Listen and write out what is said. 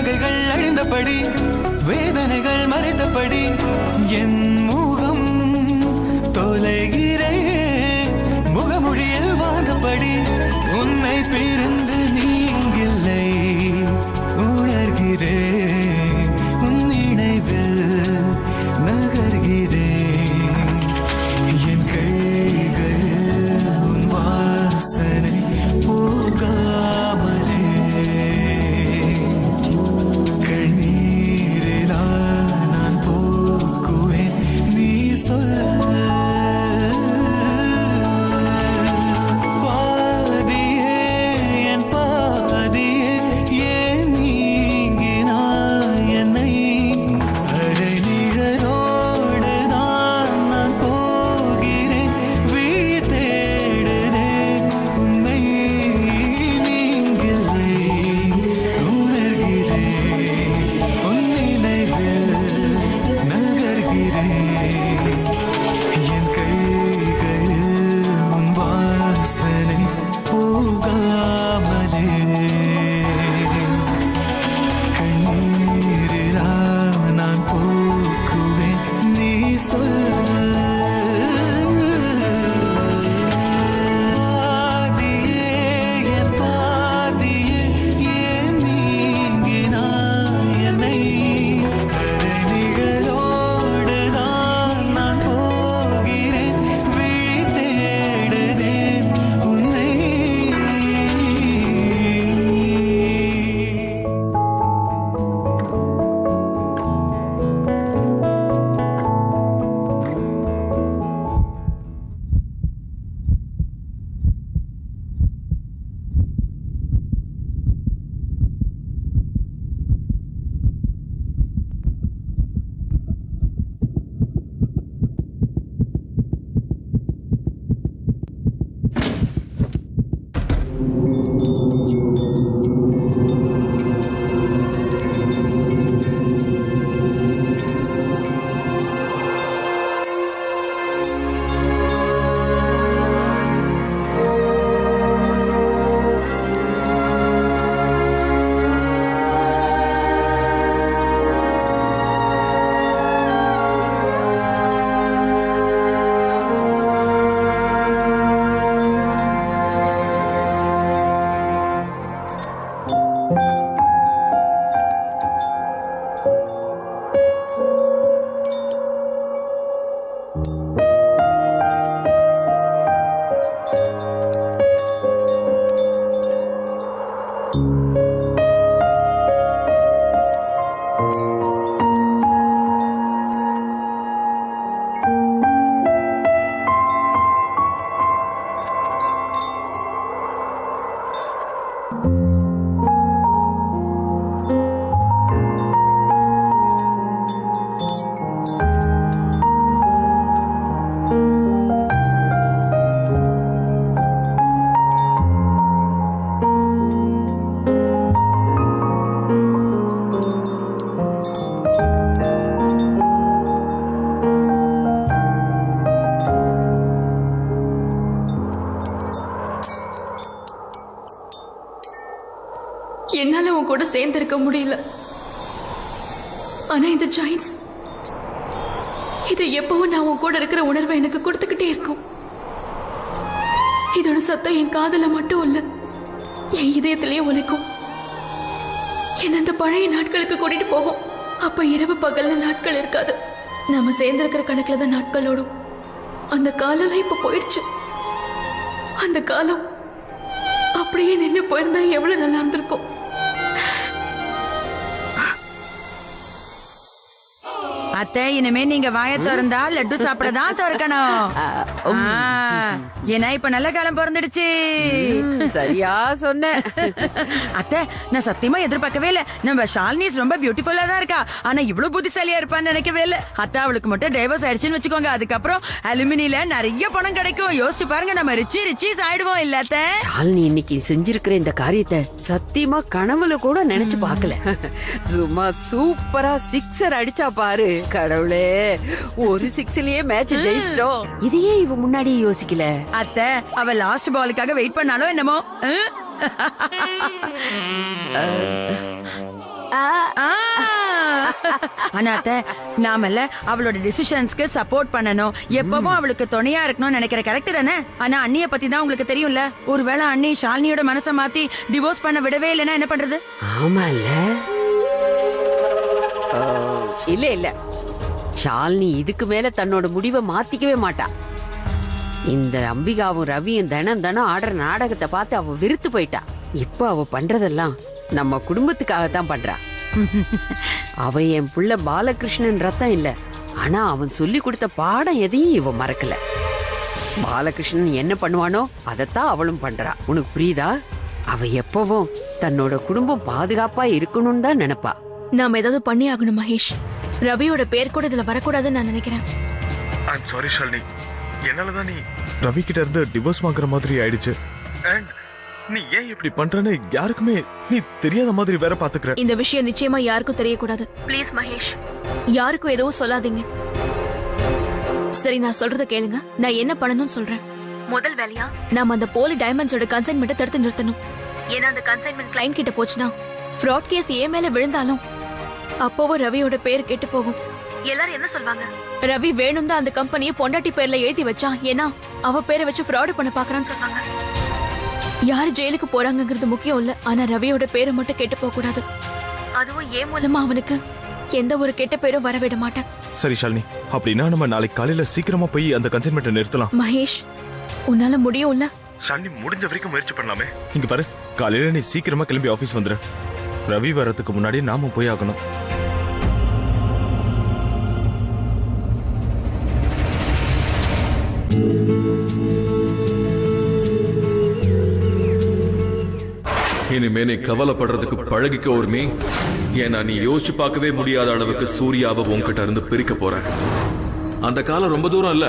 புன்னகைகள் அழிந்தபடி வேதனைகள் மறைந்தபடி என் முகம் தொலைகிறேன் முகமுடியில் வாங்கப்படி உன்னை பிரிந்து நீங்கில்லை உணர்கிறேன் உன் நினைவில் நகர்கிறேன் என் கைகள் உன் வாசனை போகாமலே கண்ணீரிலா நான் போக்குவேன் நீ சொல் பாதியே என் பாதியே ஏன் நீங்கினாய் என்னை அரை நிழலோடு நான் போகிறேன் விழி தேடுதே உன்னை நீங்கில்லை உணர்கிறேன் உன் நினைவில் நகர்கிறேன் என் கைகளில் உன் வாசனை போகாமலே கண்ணீரிலா நான் போக்குவேன் நீ சொல் பாதியே என் பாதியே ஏன் நீங்கினாய் என்னை அரை நிழலோடு நான் போகிறேன் விழி தேடுதேன் உன்னை என்னால உன் கூட சேர்ந்திருக்க முடியல. ஆனா இந்த ஜாயின்ஸ் இது எப்பவும் நான் உன் கூட இருக்கிற உணர்வை எனக்கு கொடுத்துக்கிட்டே இருக்கும். இதோட சத்தம் என் காதுல மட்டும் இல்ல, என் இதயத்திலேயே ஒலிக்கும். என்ன அந்த பழைய நாட்களுக்கு கூட்டிட்டு போகும். அப்ப இரவு பகல்ல நாட்கள் இருக்காது, நாம சேர்ந்திருக்கிற கணக்குல தான் நாட்கள் ஓடும். அந்த காலம் இப்ப போயிடுச்சு. அந்த காலம் அப்படியே நின்று போயிருந்தா எவ்வளவு நல்லா இருந்திருக்கும். அத்தை, இனிமே நீங்க வாய திறந்தா லட்டு சாப்பிடதான் திறக்கணும். ஏன்னா இப்ப நல்ல காலம் பிறந்துடுச்சு. சரியா சொன்ன அத்தை, நான் சத்தியமா எதிர்பார்க்கவே இல்ல. நம்ம ஷாலினி ரொம்ப பியூட்டிஃபுல்லா தான் இருக்கா, ஆனா இவ்வளவு புத்திசாலியா இருப்பான்னு நினைக்கவே இல்ல. அத்தை, அவளுக்கு மட்டும் டைவர்ஸ் ஆயிடுச்சுன்னு வச்சுக்கோங்க, அதுக்கப்புறம் அலுமினியில நிறைய பணம் கிடைக்கும். யோசிச்சு பாருங்க, நம்ம ரிச்சீஸ் ஆயிடுவோம். இல்ல அத்தை, ஷாலினி இன்னைக்கு செஞ்சிருக்கிற இந்த காரியத்தை சத்தியமா கனவுல கூட நினைச்சு பாக்கல. சும்மா சூப்பரா சிக்ஸர் அடிச்சா பாரு. கடவுளே, ஒரு சிக்ஸ்லயே மேட்ச் ஜெயிச்சிட்டோம். இதையே இவ முன்னாடியே யோசிக்கல. அத்தை, அவ லாஸ்ட் பாலுக்காக வெயிட் பண்ணாலோ என்னமோ. ஆ. ஆனா அத்தை, நாமல்ல அவளோட டிசிஷன்ஸ்க்கு சப்போர்ட் பண்ணணும், எப்பவும் அவளுக்கு துணையா இருக்கணும்னு நினைக்கிற கரெக்ட் தானே? ஆனா அண்ணிய பத்தி தான் உங்களுக்கு தெரியும்ல. ஒருவேளை அண்ணி ஷாலினியோட மனசை மாத்தி டிவோர்ஸ் பண்ண விடவே இல்லைன்னா என்ன பண்றது? ஆமால. இல்ல இல்ல, ஷாலினி இதுக்கு மேல தன்னோட முடிவை மாத்திக்கவே மாட்டா. இந்த அம்பிகாவும் ரவியும் தினம் ஆடுற நாடகத்தை பார்த்து அவ வெறுத்து போயிட்டா. இப்ப அவ பண்றதெல்லாம் நம்ம குடும்பத்துக்காகத்தான் பண்றா. அவ என் புள்ள பாலகிருஷ்ணன் ரத்தம் இல்ல, ஆனா அவன் சொல்லி கொடுத்த பாடம் எதையும் இவ மறக்கல. பாலகிருஷ்ணன் என்ன பண்ணுவானோ அதத்தான் அவளும் பண்றா. உனக்கு புரியுதா? அவ எப்பவும் தன்னோட குடும்பம் பாதுகாப்பா இருக்கணும்னு தான் நினைப்பா. நாம ஏதாவது பண்ணி ஆகணும் மகேஷ். ரவியோட பேர் கூட இதுல வரக்கூடாதுன்னு நான் நினைக்கிறேன். ஐம் சாரி ஷாலினி, என்னாலதான் நீ ரவி கிட்ட இருந்து டிவோர்ஸ் வாங்குற மாதிரி ஆயிடுச்சு. அண்ட் நீ ஏன் இப்படி பண்றன்னு யாருக்குமே நீ தெரியாத மாதிரி வேற பாத்துக்கிற. இந்த விஷயம் நிச்சயமா யாருக்கும் தெரியக்கூடாது. ப்ளீஸ் மகேஷ், யாருக்கும் எதுவும் சொல்லாதீங்க. சரி, நான் சொல்றத கேளுங்க. நான் என்ன பண்ணணும்னு சொல்றேன். முதல் வேலையா நாம அந்த போலி டைமண்ட்ஸோட கன்சைன்மெண்ட்டை தடுத்து நிறுத்தணும். ஏன்னா அந்த கன்சைன்மெண்ட் கிளைண்ட் கிட்ட போச்சுன்னா ஃப்ராட் கேஸ் ஏன் மேல விழுந்தாலும் அப்போவும் ரவியோட பேர் கெட்டு போகும். எல்லாரும் என்ன சொல்வாங்க? ரவி வேணும் தான் அந்த கம்பெனியை பொண்டாட்டி பேர்ல எழுதி வச்சான், ஏன்னா அவ பேரை வச்சு ஃப்ராட் பண்ண பாக்குறான்னு சொல்வாங்க. யாரு ஜெயிலுக்கு போறாங்கிறது முக்கியம் இல்ல, ஆனா ரவியோட பேரை மட்டும் கெட்டு போக கூடாது. அதுவும் ஏன் மூலமா அவனுக்கு எந்த ஒரு கெட்ட பேரும் வரவிட மாட்டேன். சரி ஷாலினி, அப்படின்னா நம்ம நாளைக்கு காலையில சீக்கிரமா போய் அந்த கன்சைன்மெண்ட்டை நிறுத்தலாம். மகேஷ், உன்னால முடியும்ல? ஷாலினி, முடிஞ்ச வரைக்கும் முயற்சி பண்ணலாமே. இங்க பாரு, காலையில நீ சீக்கிரமா கிளம்பி ஆபீஸ் வந்துரு. ரவி வரதுக்கு முன்னாடி நாம போய் ஆகணும். இனிமே நீ கவலைப்படுறதுக்கு பழகிக்க உரிமை. ஏன்னா நீ யோசிச்சு பார்க்கவே முடியாத அளவுக்கு சூர்யாவை உன்கிட்ட இருந்து பிரிக்க போற. அந்த காலம் ரொம்ப தூரம் இல்ல.